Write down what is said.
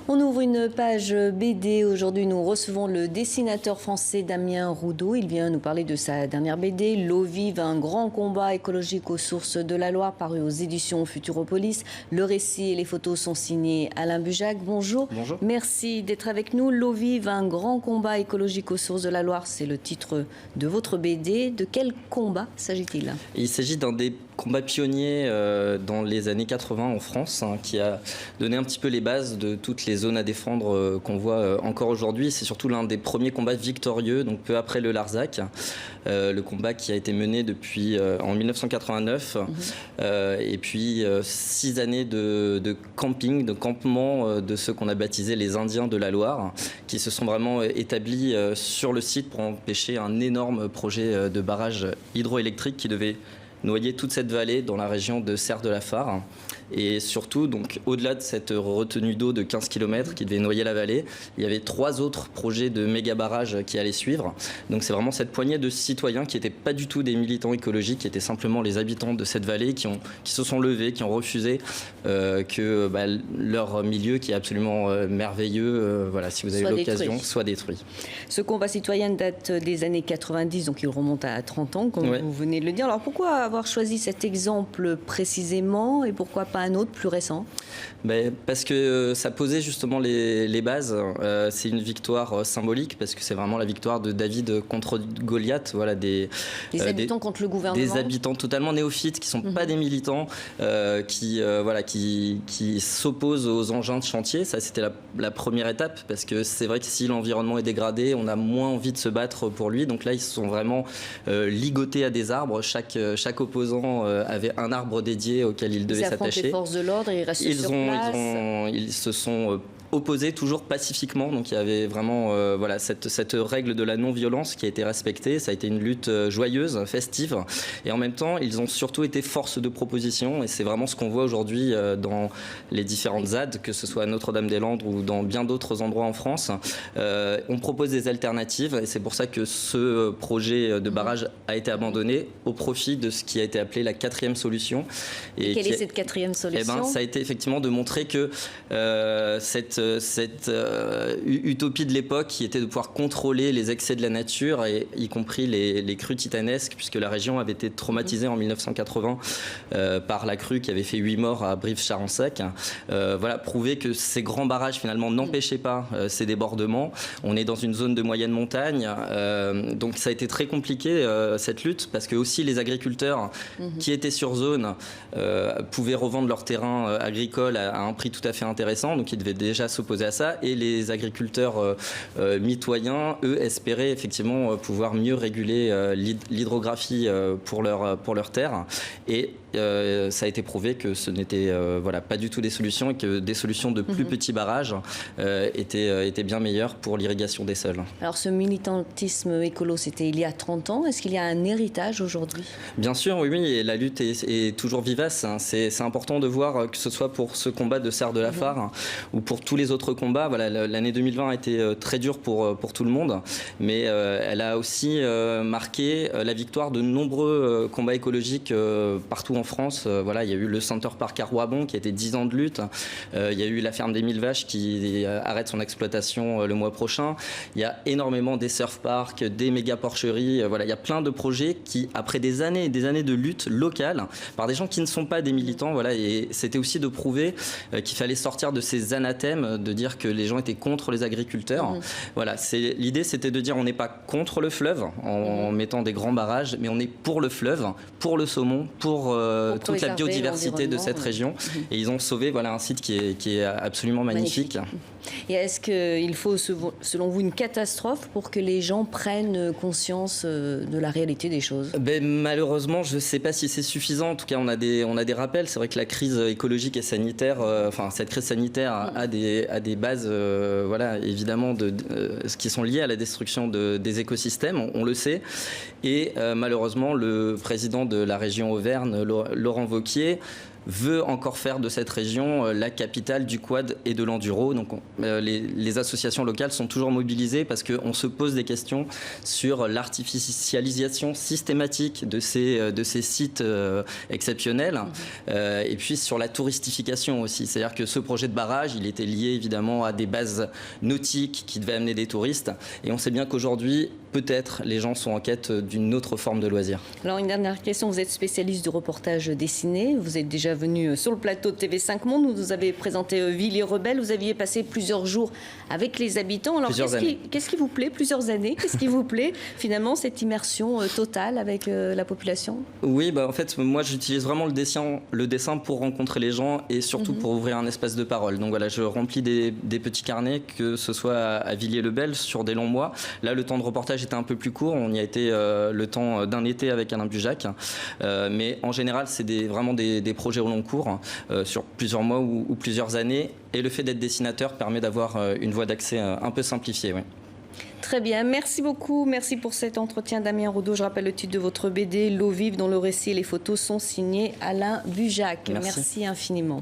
On ouvre une page BD. Aujourd'hui, nous recevons le dessinateur français Damien Roudot. Il vient nous parler de sa dernière BD, L'eau vive, un grand combat écologique aux sources de la Loire, paru aux éditions Futuropolis. Le récit et les photos sont signés Alain Bujac. Bonjour. Bonjour. Merci d'être avec nous. L'eau vive, un grand combat écologique aux sources de la Loire, c'est le titre de votre BD. De quel combat s'agit-il? Il s'agit d'un des combats pionniers dans les années 80 en France, qui a donné un petit peu les bases de toutes les zones à défendre qu'on voit encore aujourd'hui. C'est surtout l'un des premiers combats victorieux, donc peu après le Larzac. Le combat qui a été mené depuis en 1989 et puis 6 années de camping, de campement de ceux qu'on a baptisés les Indiens de la Loire, qui se sont vraiment établis sur le site pour empêcher un énorme projet de barrage hydroélectrique qui devait noyer toute cette vallée dans la région de Serre-de-la-Phare. Et surtout, donc, au-delà de cette retenue d'eau de 15 km qui devait noyer la vallée, il y avait 3 autres projets de méga barrages qui allaient suivre. Donc c'est vraiment cette poignée de citoyens qui n'étaient pas du tout des militants écologiques, qui étaient simplement les habitants de cette vallée, qui se sont levés, qui ont refusé que leur milieu, qui est absolument merveilleux, voilà, si vous avez l'occasion, soit détruit. Ce combat citoyen date des années 90, donc il remonte à 30 ans, comme vous venez de le dire. Alors pourquoi avoir choisi cet exemple précisément et pourquoi pas un autre plus récent? Parce que ça posait justement les bases. C'est une victoire symbolique parce que c'est vraiment la victoire de David contre Goliath. Voilà, des habitants contre le gouvernement. Des habitants totalement néophytes qui ne sont pas des militants, qui s'opposent aux engins de chantier. Ça, c'était la première étape parce que c'est vrai que si l'environnement est dégradé, on a moins envie de se battre pour lui. Donc là, ils se sont vraiment ligotés à des arbres. Chaque opposant avait un arbre dédié auquel il devait s'attacher. Les forces de l'ordre, ils restent sur place. Ils se sont opposés toujours pacifiquement, donc il y avait vraiment cette règle de la non-violence qui a été respectée. Ça a été une lutte joyeuse, festive, et en même temps ils ont surtout été force de proposition, et c'est vraiment ce qu'on voit aujourd'hui dans les différentes ZAD, que ce soit à Notre-Dame-des-Landes ou dans bien d'autres endroits en France. On propose des alternatives, et c'est pour ça que ce projet de barrage a été abandonné au profit de ce qui a été appelé la 4e solution. Et quelle est cette 4e solution? Ça a été effectivement de montrer que cette utopie de l'époque qui était de pouvoir contrôler les excès de la nature, et y compris les crues titanesques, puisque la région avait été traumatisée en 1980 par la crue qui avait fait 8 morts à Brive-Charensac. Prouver que ces grands barrages finalement n'empêchaient pas ces débordements. On est dans une zone de moyenne montagne, donc ça a été très compliqué cette lutte, parce que aussi les agriculteurs qui étaient sur zone pouvaient revendre leur terrain agricole à un prix tout à fait intéressant, donc ils devaient déjà s'opposer à ça, et les agriculteurs mitoyens, eux, espéraient effectivement pouvoir mieux réguler l'hydrographie pour leurs terres, et ça a été prouvé que ce n'était pas du tout des solutions, et que des solutions de plus petits barrages étaient bien meilleures pour l'irrigation des sols. Alors ce militantisme écolo, c'était il y a 30 ans. Est-ce qu'il y a un héritage aujourd'hui? Bien sûr, oui, et la lutte est toujours vivace. C'est important de voir, que ce soit pour ce combat de Serre-de-la-Phare ou pour tous les autres combats. Voilà, l'année 2020 a été très dure pour tout le monde, mais elle a aussi marqué la victoire de nombreux combats écologiques partout en France. Il y a eu le Center Park à Roibon qui a été 10 ans de lutte. Il y a eu la ferme des 1000 vaches qui arrête son exploitation le mois prochain. Il y a énormément des surf parks, des méga porcheries. Il y a plein de projets qui, après des années et des années de lutte locale par des gens qui ne sont pas des militants, et c'était aussi de prouver qu'il fallait sortir de ces anathèmes, de dire que les gens étaient contre les agriculteurs. L'idée, c'était de dire on n'est pas contre le fleuve en mettant des grands barrages, mais on est pour le fleuve, pour le saumon, pour toute la biodiversité de cette région. Et ils ont sauvé un site qui est absolument magnifique. Et est-ce qu'il faut, selon vous, une catastrophe pour que les gens prennent conscience de la réalité des choses? Malheureusement, je ne sais pas si c'est suffisant. En tout cas, on a des rappels. C'est vrai que la crise écologique et sanitaire, cette crise sanitaire a des bases, évidemment, qui sont liées à la destruction des écosystèmes. On le sait. Et malheureusement, le président de la région Auvergne, Laurent Wauquiez, veut encore faire de cette région la capitale du quad et de l'enduro. Donc les associations locales sont toujours mobilisées parce qu'on se pose des questions sur l'artificialisation systématique de ces sites exceptionnels et puis sur la touristification aussi. C'est-à-dire que ce projet de barrage, il était lié évidemment à des bases nautiques qui devaient amener des touristes et on sait bien qu'aujourd'hui, peut-être, les gens sont en quête d'une autre forme de loisir. Alors, une dernière question. Vous êtes spécialiste du reportage dessiné. Vous êtes déjà venu sur le plateau de TV5 Monde. Vous nous avez présenté Villiers-Rebelle. Vous aviez passé plusieurs jours avec les habitants. Alors, qu'est-ce qui vous plaît? Plusieurs années. Qu'est-ce qui vous plaît, finalement, cette immersion totale avec la population? Oui, en fait, moi, j'utilise vraiment le dessin pour rencontrer les gens et surtout pour ouvrir un espace de parole. Donc voilà, je remplis des petits carnets, que ce soit à Villiers-le-Bel sur des longs mois. Là, le temps de reportage était un peu plus court. On y a été le temps d'un été avec Alain Bujac. Mais en général, c'est vraiment des projets au long cours, sur plusieurs mois ou plusieurs années. Et le fait d'être dessinateur permet d'avoir une voie d'accès un peu simplifiée. Oui. Très bien, merci beaucoup. Merci pour cet entretien, Damien Roudot. Je rappelle le titre de votre BD, L'eau vive, dont le récit et les photos sont signés Alain Bujac. Merci infiniment.